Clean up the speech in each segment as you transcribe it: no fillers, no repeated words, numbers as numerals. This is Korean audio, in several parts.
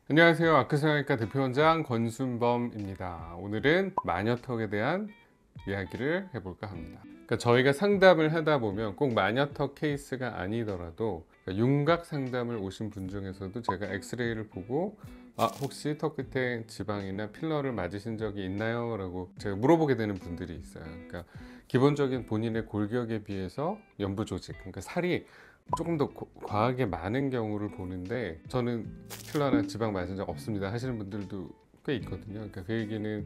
안녕하세요. 아크성형외과 대표원장 권순범입니다. 오늘은 마녀턱에 대한 이야기를 해볼까 합니다. 그러니까 저희가 상담을 하다 보면 꼭 마녀턱 케이스가 아니더라도 윤곽 상담을 오신 분 중에서도 제가 엑스레이를 보고 혹시 턱 끝에 지방이나 필러를 맞으신 적이 있나요? 라고 제가 물어보게 되는 분들이 있어요. 그러니까 기본적인 본인의 골격에 비해서 연부 조직, 그러니까 살이 조금 더 과하게 많은 경우를 보는데 저는 필러나 지방 맞은 적 없습니다 하시는 분들도 꽤 있거든요. 그러니까 그 얘기는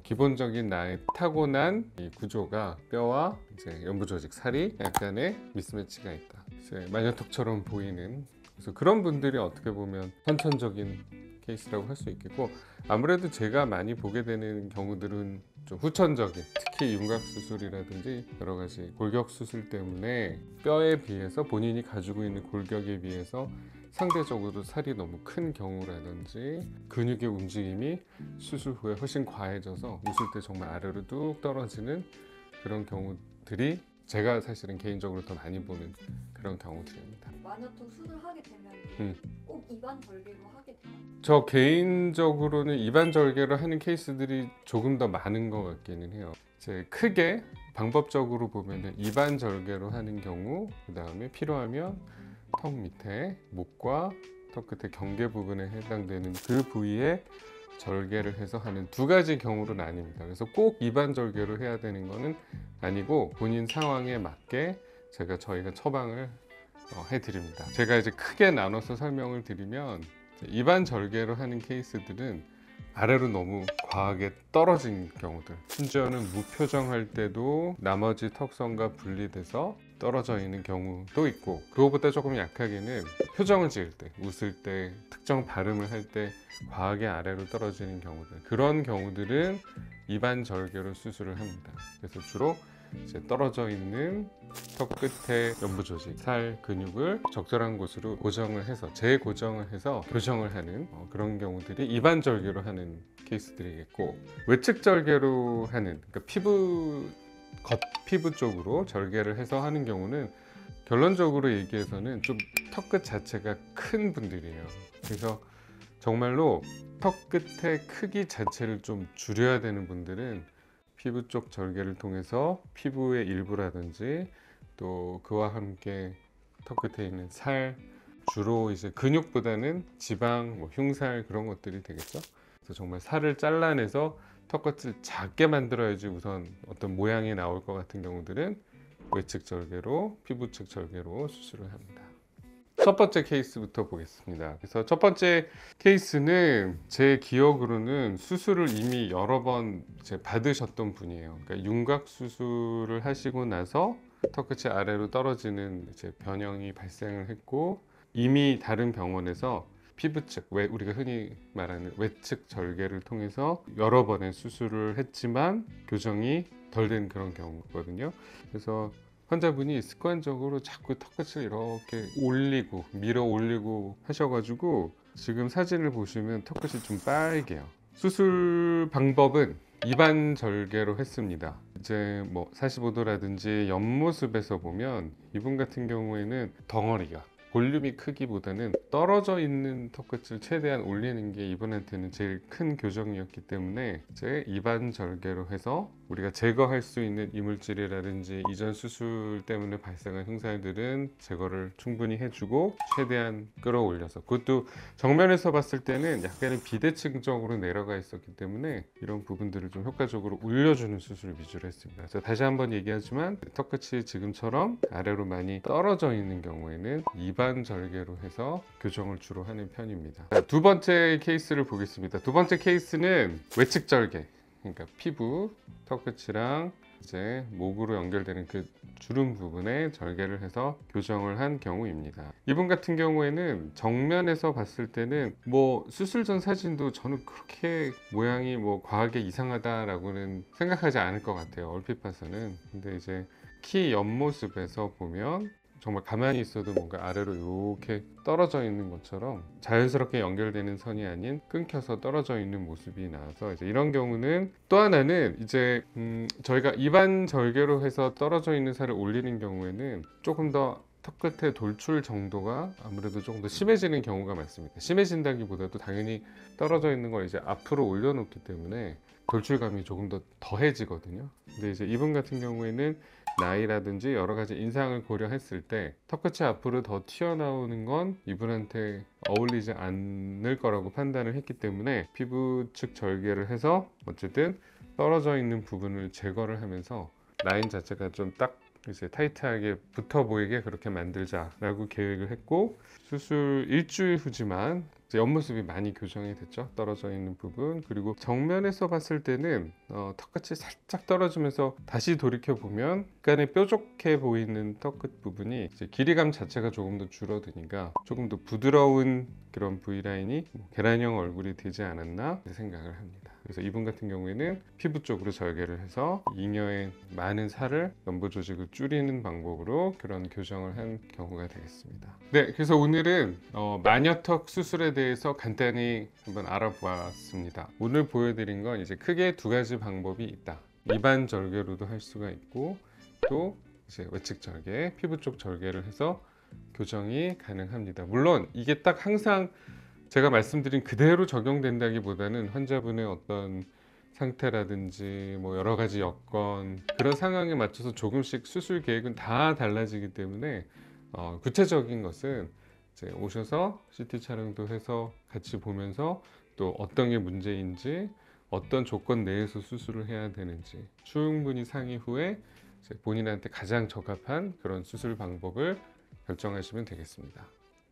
기본적인 나의 타고난 이 구조가 뼈와 이제 연부 조직, 살이 약간의 미스매치가 있다. 이제 마녀턱처럼 보이는, 그래서 그런 분들이 어떻게 보면 선천적인 케이스라고 할 수 있겠고, 아무래도 제가 많이 보게 되는 경우들은 좀 후천적인, 특히 윤곽 수술이라든지 여러 가지 골격 수술 때문에 뼈에 비해서 본인이 가지고 있는 골격에 비해서 상대적으로 살이 너무 큰 경우라든지 근육의 움직임이 수술 후에 훨씬 과해져서 웃을 때 정말 아래로 뚝 떨어지는 그런 경우들이 제가 사실은 개인적으로 더 많이 보는 그런 경우들입니다. 마녀턱 수술하게 되면 꼭 입안 절개로 하게 돼요? 저 개인적으로는 입안 절개를 하는 케이스들이 조금 더 많은 것 같기는 해요. 이제 크게 방법적으로 보면은 입안 절개로 하는 경우, 그 다음에 필요하면 턱 밑에 목과 턱 끝에 경계 부분에 해당되는 그 부위에 절개를 해서 하는 두 가지 경우로 나뉩니다. 그래서 꼭 입안 절개로 해야 되는 거는 아니고 본인 상황에 맞게 저희가 처방을 해드립니다. 제가 이제 크게 나눠서 설명을 드리면, 입안 절개로 하는 케이스들은 아래로 너무 과하게 떨어진 경우들, 심지어는 무표정할 때도 나머지 턱선과 분리돼서 떨어져 있는 경우도 있고, 그거보다 조금 약하게는 표정을 지을 때, 웃을 때, 특정 발음을 할 때 과하게 아래로 떨어지는 경우들, 그런 경우들은 입안 절개로 수술을 합니다. 그래서 주로 이제 떨어져 있는 턱 끝에 연부 조직, 살, 근육을 적절한 곳으로 고정을 해서 재고정을 해서 교정을 하는 그런 경우들이 입안 절개로 하는 케이스들이겠고, 외측 절개로 하는, 그러니까 겉 피부 쪽으로 절개를 해서 하는 경우는 결론적으로 얘기해서는 좀 턱 끝 자체가 큰 분들이에요. 그래서 정말로 턱 끝의 크기 자체를 좀 줄여야 되는 분들은 피부 쪽 절개를 통해서 피부의 일부라든지 또 그와 함께 턱 끝에 있는 살, 주로 이제 근육보다는 지방, 흉살 그런 것들이 되겠죠. 그래서 정말 살을 잘라내서 턱끝을 작게 만들어야지 우선 어떤 모양이 나올 것 같은 경우들은 외측 절개로, 피부 측 절개로 수술을 합니다. 첫 번째 케이스부터 보겠습니다. 그래서 첫 번째 케이스는 제 기억으로는 수술을 이미 여러 번 이제 받으셨던 분이에요. 그러니까 윤곽 수술을 하시고 나서 턱끝이 아래로 떨어지는 이제 변형이 발생을 했고, 이미 다른 병원에서 피부 측, 우리가 흔히 말하는 외측 절개를 통해서 여러 번의 수술을 했지만 교정이 덜 된 그런 경우거든요. 그래서 환자분이 습관적으로 자꾸 턱끝을 이렇게 올리고 밀어 올리고 하셔가지고 지금 사진을 보시면 턱끝이 좀 빨개요. 수술 방법은 입안 절개로 했습니다. 이제 뭐 45도라든지 옆모습에서 보면 이분 같은 경우에는 덩어리가 볼륨이 크기보다는 떨어져 있는 턱끝을 최대한 올리는 게 이분한테는 제일 큰 교정이었기 때문에 이제 입안 절개로 해서 우리가 제거할 수 있는 이물질이라든지 이전 수술 때문에 발생한 흉살들은 제거를 충분히 해주고 최대한 끌어올려서, 그것도 정면에서 봤을 때는 약간의 비대칭적으로 내려가 있었기 때문에 이런 부분들을 좀 효과적으로 올려주는 수술 위주로 했습니다. 그래서 다시 한번 얘기하지만 턱끝이 지금처럼 아래로 많이 떨어져 있는 경우에는 입안 절개로 해서 교정을 주로 하는 편입니다. 자, 두 번째 케이스를 보겠습니다. 두 번째 케이스는 외측 절개, 그러니까 피부, 턱끝이랑 이제 목으로 연결되는 그 주름 부분에 절개를 해서 교정을 한 경우입니다. 이분 같은 경우에는 정면에서 봤을 때는 뭐 수술 전 사진도 저는 그렇게 모양이 뭐 과하게 이상하다라고는 생각하지 않을 것 같아요, 얼핏 봐서는. 근데 이제 키 옆모습에서 보면 정말 가만히 있어도 뭔가 아래로 이렇게 떨어져 있는 것처럼 자연스럽게 연결되는 선이 아닌 끊겨서 떨어져 있는 모습이 나와서, 이제 이런 경우는 또 하나는 이제 저희가 입안 절개로 해서 떨어져 있는 살을 올리는 경우에는 조금 더 턱 끝에 돌출 정도가 아무래도 조금 더 심해지는 경우가 많습니다. 심해진다기보다도 당연히 떨어져 있는 걸 이제 앞으로 올려놓기 때문에 돌출감이 조금 더 더해지거든요. 근데 이제 이분 같은 경우에는 나이라든지 여러 가지 인상을 고려했을 때 턱끝이 앞으로 더 튀어나오는 건 이분한테 어울리지 않을 거라고 판단을 했기 때문에 피부 측 절개를 해서 어쨌든 떨어져 있는 부분을 제거를 하면서 라인 자체가 좀 딱 이제 타이트하게 붙어 보이게 그렇게 만들자라고 계획을 했고, 수술 일주일 후지만 이제 옆모습이 많이 교정이 됐죠. 떨어져 있는 부분. 그리고 정면에서 봤을 때는 턱끝이 살짝 떨어지면서 다시 돌이켜 보면 약간의 뾰족해 보이는 턱끝 부분이 이제 길이감 자체가 조금 더 줄어드니까 조금 더 부드러운 그런 V라인이 계란형 얼굴이 되지 않았나 생각을 합니다. 그래서 이분 같은 경우에는 피부 쪽으로 절개를 해서 잉여의 많은 살을 연부 조직을 줄이는 방법으로 그런 교정을 한 경우가 되겠습니다. 네, 그래서 오늘은 마녀턱 수술에 대해서 간단히 한번 알아보았습니다. 오늘 보여드린 건 이제 크게 두 가지 방법이 있다. 입안 절개로도 할 수가 있고, 또 이제 외측 절개, 피부 쪽 절개를 해서 교정이 가능합니다. 물론 이게 딱 항상 제가 말씀드린 그대로 적용된다기보다는 환자분의 어떤 상태라든지 뭐 여러 가지 여건, 그런 상황에 맞춰서 조금씩 수술 계획은 다 달라지기 때문에 구체적인 것은 이제 오셔서 CT 촬영도 해서 같이 보면서 또 어떤 게 문제인지, 어떤 조건 내에서 수술을 해야 되는지 충분히 상의 후에 이제 본인한테 가장 적합한 그런 수술 방법을 결정하시면 되겠습니다.